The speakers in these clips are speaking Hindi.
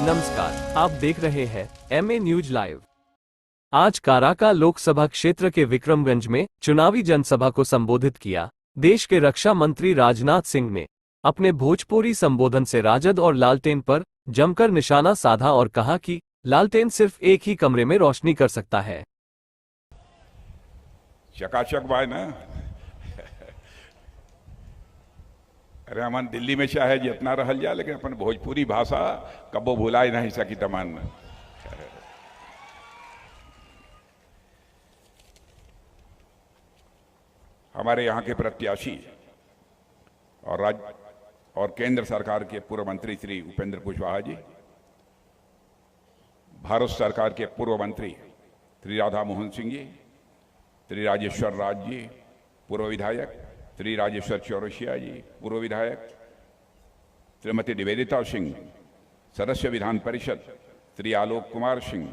नमस्कार, आप देख रहे हैं एमए न्यूज लाइव। आज काराका लोकसभा क्षेत्र के विक्रमगंज में चुनावी जनसभा को संबोधित किया। देश के रक्षा मंत्री राजनाथ सिंह ने अपने भोजपुरी संबोधन से राजद और लालटेन पर जमकर निशाना साधा और कहा कि लालटेन सिर्फ एक ही कमरे में रोशनी कर सकता है। चकाचक भाई ना अरे हमन दिल्ली में चाहे जितना रहल जा, लेकिन अपन भोजपुरी भाषा कबो भुलाई नहीं सकी तमान। हमारे यहाँ के प्रत्याशी और राज्य और केंद्र सरकार के पूर्व मंत्री श्री उपेंद्र कुशवाहा जी, भारत सरकार के पूर्व मंत्री श्री राधा मोहन सिंह जी, श्री राजेश्वर राज जी पूर्व विधायक, श्री राजेश्वर चौरसिया जी पूर्व विधायक, श्रीमती निवेदिता सिंह सदस्य विधान परिषद, श्री आलोक कुमार सिंह,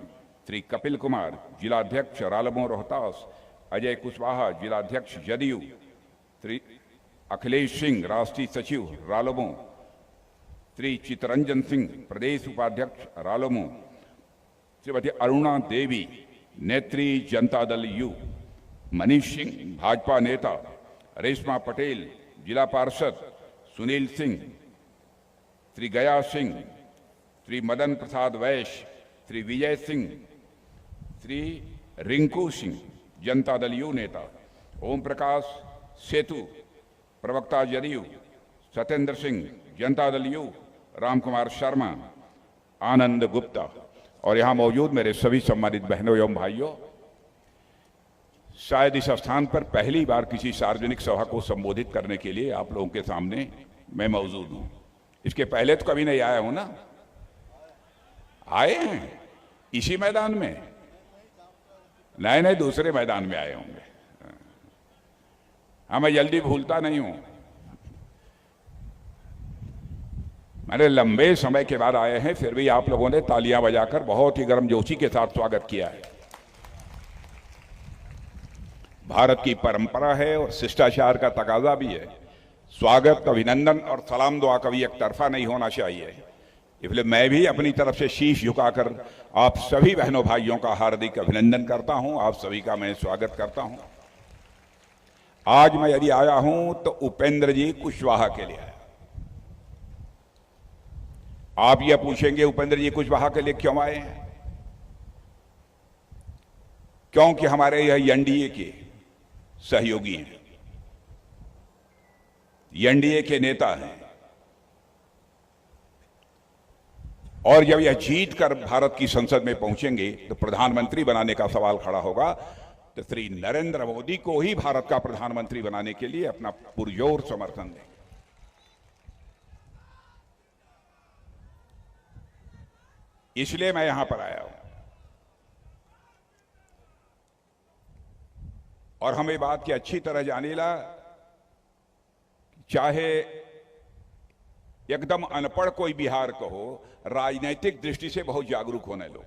श्री कपिल कुमार जिलाध्यक्ष रालमो रोहतास, अजय कुशवाहा जिलाध्यक्ष जदयू, श्री अखिलेश सिंह राष्ट्रीय सचिव रालोमो, श्री चितरंजन सिंह प्रदेश उपाध्यक्ष रालोमो, श्रीमती अरुणा देवी नेत्री जनता दल यू, मनीष सिंह भाजपा नेता, रेशमा पटेल जिला पार्षद, सुनील सिंह, श्री गया सिंह, श्री मदन प्रसाद वैश्य, श्री विजय सिंह, श्री रिंकू सिंह जनता दल यू नेता, ओम प्रकाश सेतु प्रवक्ता जदयू, सत्येंद्र सिंह जनता दल यू, राम कुमार शर्मा, आनंद गुप्ता और यहाँ मौजूद मेरे सभी सम्मानित बहनों एवं भाइयों, शायद इस स्थान पर पहली बार किसी सार्वजनिक सभा को संबोधित करने के लिए आप लोगों के सामने मैं मौजूद हूं। इसके पहले तो कभी नहीं आया हूं ना? आए हैं इसी मैदान में? नहीं, दूसरे मैदान में आए होंगे। हाँ, मैं जल्दी भूलता नहीं हूं। मैंने लंबे समय के बाद आए हैं, फिर भी आप लोगों ने तालियां बजाकर बहुत ही गर्मजोशी के साथ स्वागत किया है। भारत की परंपरा है और शिष्टाचार का तकाजा भी है। स्वागत, अभिनंदन और सलाम दुआ कभी एक तरफा नहीं होना चाहिए। इसलिए मैं भी अपनी तरफ से शीश झुकाकर आप सभी बहनों भाइयों का हार्दिक अभिनंदन करता हूं, आप सभी का मैं स्वागत करता हूं। आज मैं यदि आया हूं तो उपेंद्र जी कुशवाहा के लिए आया। आप यह पूछेंगे उपेंद्र जी कुशवाहा के लिए क्यों आए हैं? क्योंकि हमारे यह एनडीए के सहयोगी हैं, एनडीए के नेता हैं, और जब यह जीत कर भारत की संसद में पहुंचेंगे तो प्रधानमंत्री बनाने का सवाल खड़ा होगा, तो श्री नरेंद्र मोदी को ही भारत का प्रधानमंत्री बनाने के लिए अपना पुरजोर समर्थन देंगे। इसलिए मैं यहां पर आया हूं और हमें बात की अच्छी तरह जानीला, चाहे एकदम अनपढ़ कोई बिहार को हो, राजनीतिक दृष्टि से बहुत जागरूक होने लोग।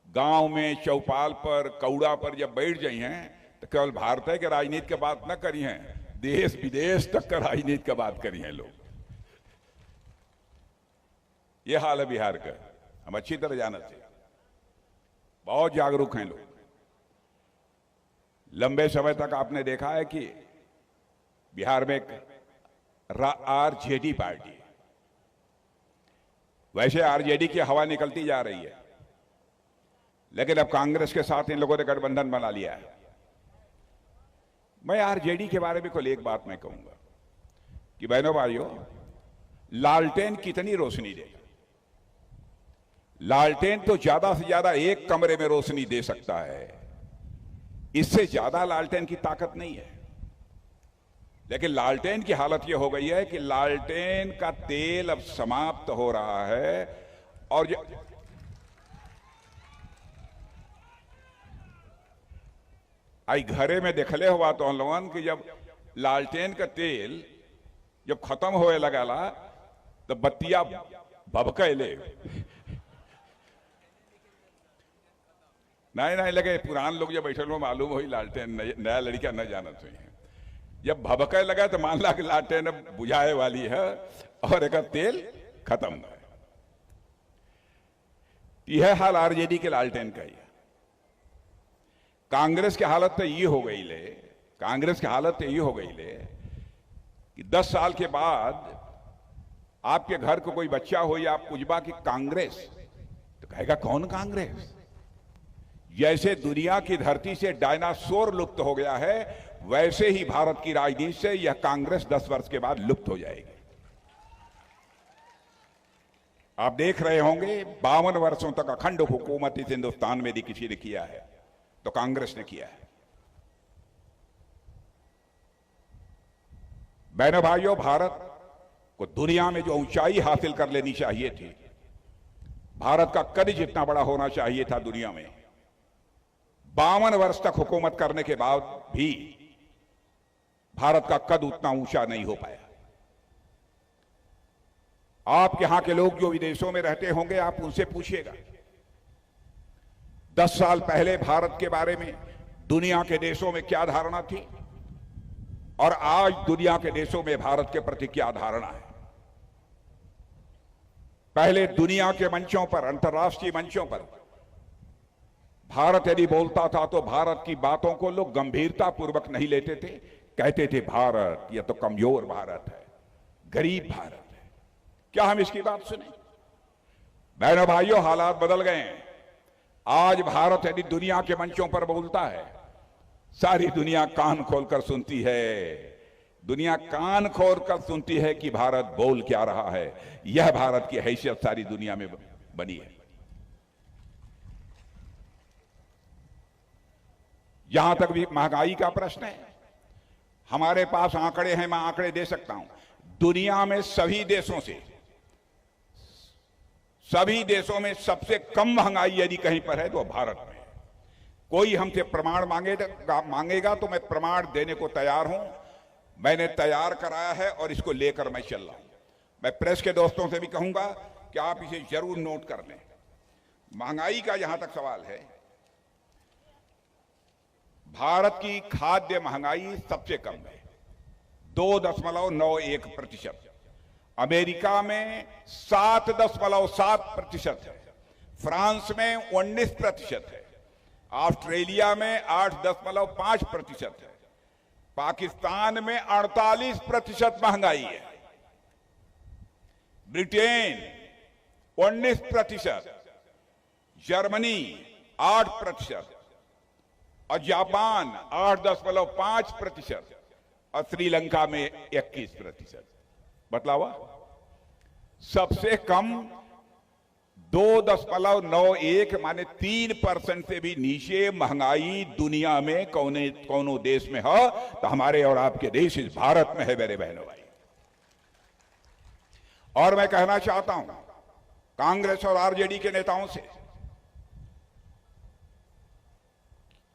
गांव में चौपाल पर कौड़ा पर जब बैठ जाई हैं तो केवल भारत के राजनीति की बात न करी हैं, देश विदेश तक का राजनीति की बात करी हैं लोग। ये हाल है बिहार का, हम अच्छी तरह जानते हैं। बहुत जागरूक हैं लोग। लंबे समय तक आपने देखा है कि बिहार में एक आरजेडी पार्टी है। वैसे आरजेडी की हवा निकलती जा रही है, लेकिन अब कांग्रेस के साथ इन लोगों ने गठबंधन बना लिया है। मैं आरजेडी के बारे में कोई एक बात मैं कहूंगा कि बहनों भाइयों, लालटेन कितनी रोशनी देगा? लालटेन तो ज्यादा से ज्यादा एक कमरे में रोशनी दे सकता है, इससे ज्यादा लालटेन की ताकत नहीं है। लेकिन लालटेन की हालत यह हो गई है कि लालटेन का तेल अब समाप्त हो रहा है और आई घरे में देखले हुआ तो हम लोगन कि जब लालटेन का तेल जब खत्म होए लगा तो बत्तियां भभकैले। नहीं लगे पुरान लोग जब बैठे मालूम हो लालटेन नया लड़का न जानत हुई है। जब भभके लगा तो मान ला कि लालटेन बुझाए वाली है और एक तेल खत्म है। यह हाल आरजेडी के लालटेन का ही है। कांग्रेस की हालत तो ये हो गई ले, कांग्रेस की हालत तो ये हो गई ले कि 10 साल के बाद आपके घर को कोई बच्चा हो या आप पूछबा कि कांग्रेस, तो कहेगा कौन कांग्रेस। जैसे दुनिया की धरती से डायनासोर लुप्त हो गया है, वैसे ही भारत की राजनीति से यह कांग्रेस 10 वर्ष के बाद लुप्त हो जाएगी। आप देख रहे होंगे 52 वर्षों तक अखंड हुकूमत इस हिंदुस्तान में यदि किसी ने किया है तो कांग्रेस ने किया है। बहनों भाइयों, भारत को दुनिया में जो ऊंचाई हासिल कर लेनी चाहिए थी, भारत का कद जितना बड़ा होना चाहिए था दुनिया में, 52 वर्ष तक हुकूमत करने के बाद भी भारत का कद उतना ऊंचा नहीं हो पाया। आप यहां के लोग जो विदेशों में रहते होंगे, आप उनसे पूछिएगा 10 साल पहले भारत के बारे में दुनिया के देशों में क्या धारणा थी और आज दुनिया के देशों में भारत के प्रति क्या धारणा है। पहले दुनिया के मंचों पर, अंतर्राष्ट्रीय मंचों पर भारत यदि बोलता था तो भारत की बातों को लोग गंभीरता पूर्वक नहीं लेते थे। कहते थे भारत यह तो कमजोर भारत है, गरीब भारत है। क्या हम इसकी बात सुने? बहनों भाइयों, हालात बदल गए हैं। आज भारत यदि दुनिया के मंचों पर बोलता है, सारी दुनिया कान खोलकर सुनती है। दुनिया कान खोलकर सुनती है कि भारत बोल क्या रहा है। यह भारत की हैसियत सारी दुनिया में बनी है। यहां तक भी महंगाई का प्रश्न है, हमारे पास आंकड़े हैं, मैं आंकड़े दे सकता हूं। दुनिया में सभी देशों में सबसे कम महंगाई यदि कहीं पर है तो भारत में। कोई हमसे प्रमाण मांगेगा तो मैं प्रमाण देने को तैयार हूं। मैंने तैयार कराया है और इसको लेकर मैं चल रहा हूं। मैं प्रेस के दोस्तों से भी कहूंगा कि आप इसे जरूर नोट कर लें। महंगाई का जहां तक सवाल है, भारत की खाद्य महंगाई सबसे कम है, 2.91%। अमेरिका में 7.7% है, फ्रांस में 19% है, ऑस्ट्रेलिया में 8.5% है, पाकिस्तान में 48% महंगाई है, ब्रिटेन 19%, जर्मनी 8% और जापान 8.5% और श्रीलंका में 21%। बतलावा, सबसे कम 2.91 माने 3% से भी नीचे महंगाई दुनिया में कौनो देश में हो तो हमारे और आपके देश इस भारत में है मेरे बहनों भाई। और मैं कहना चाहता हूं कांग्रेस और आरजेडी के नेताओं से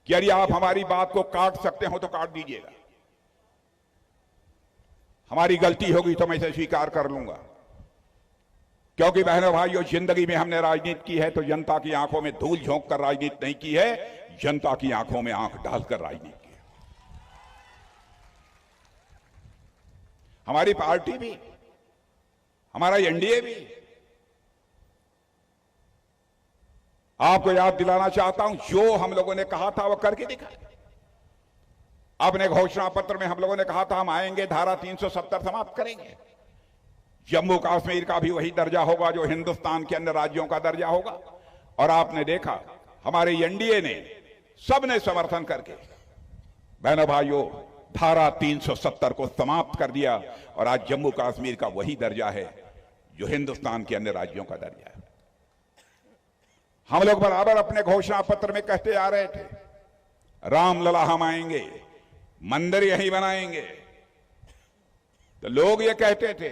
कि यदि आप हमारी बात को काट सकते हो तो काट दीजिएगा। हमारी गलती होगी तो मैं इसे स्वीकार कर लूंगा, क्योंकि बहनों भाइयों, जिंदगी में हमने राजनीति की है तो जनता की आंखों में धूल झोंक कर राजनीति नहीं की है, जनता की आंखों में आंख डालकर राजनीति की है। हमारी पार्टी भी, हमारा एनडीए भी। आपको याद दिलाना चाहता हूं, जो हम लोगों ने कहा था वो करके दिखा। अपने घोषणा पत्र में हम लोगों ने कहा था हम आएंगे, धारा 370 समाप्त करेंगे, जम्मू कश्मीर का भी वही दर्जा होगा जो हिंदुस्तान के अन्य राज्यों का दर्जा होगा। और आपने देखा हमारे एनडीए ने, सबने समर्थन करके बहनों भाइयों धारा 370 को समाप्त कर दिया और आज जम्मू कश्मीर का वही दर्जा है जो हिंदुस्तान के अन्य राज्यों का दर्जा है। हम लोग बराबर अपने घोषणा पत्र में कहते आ रहे थे, रामलला हम आएंगे, मंदिर यहीं बनाएंगे। तो लोग ये कहते थे,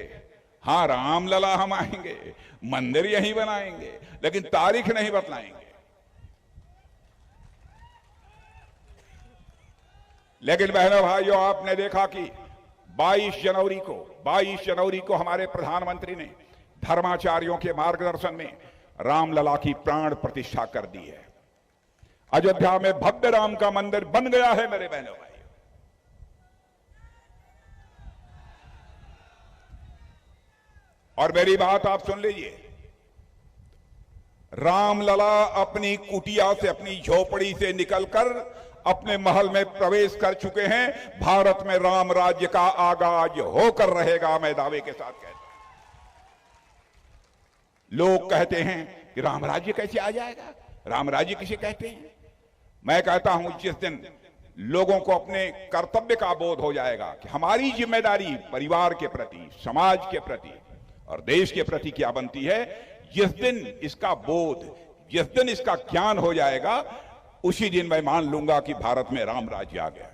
हां रामलला हम आएंगे, मंदिर यहीं बनाएंगे, लेकिन तारीख नहीं बतलाएंगे। लेकिन बहनों भाइयों, आपने देखा कि 22 जनवरी को हमारे प्रधानमंत्री ने धर्माचार्यों के मार्गदर्शन में रामलला की प्राण प्रतिष्ठा कर दी है। अयोध्या में भव्य राम का मंदिर बन गया है मेरे बहनों भाई। और मेरी बात आप सुन लीजिए, रामलला अपनी कुटिया से, अपनी झोपड़ी से निकलकर अपने महल में प्रवेश कर चुके हैं। भारत में राम राज्य का आगाज होकर रहेगा, मैं दावे के साथ कहता हूं। लोग कहते हैं कि राम राज्य कैसे आ जाएगा, राम राज्य किसे कहते हैं। मैं कहता हूं जिस दिन लोगों को अपने कर्तव्य का बोध हो जाएगा कि हमारी जिम्मेदारी परिवार के प्रति, समाज के प्रति और देश के प्रति क्या बनती है, जिस दिन इसका बोध, जिस दिन इसका ज्ञान हो जाएगा, उसी दिन मैं मान लूंगा कि भारत में राम राज्य आ गया।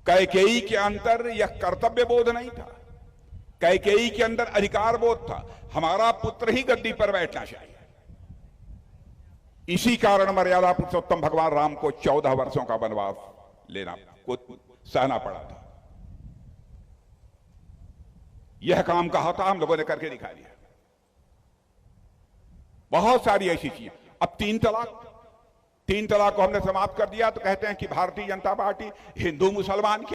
कैकेयी के अंदर यह कर्तव्य बोध नहीं था, कैकेयी के अंदर अधिकार बोध था। हमारा पुत्र ही गद्दी पर बैठना चाहिए। इसी कारण मर्यादा पुरुषोत्तम भगवान राम को 14 वर्षों का वनवास लेना को सहना पड़ा था। यह काम कहा था, हम लोगों ने करके दिखा दिया। बहुत सारी ऐसी चीजें। अब 3 तलाक को हमने समाप्त कर दिया तो कहते हैं कि भारतीय जनता पार्टी हिंदू मुसलमान की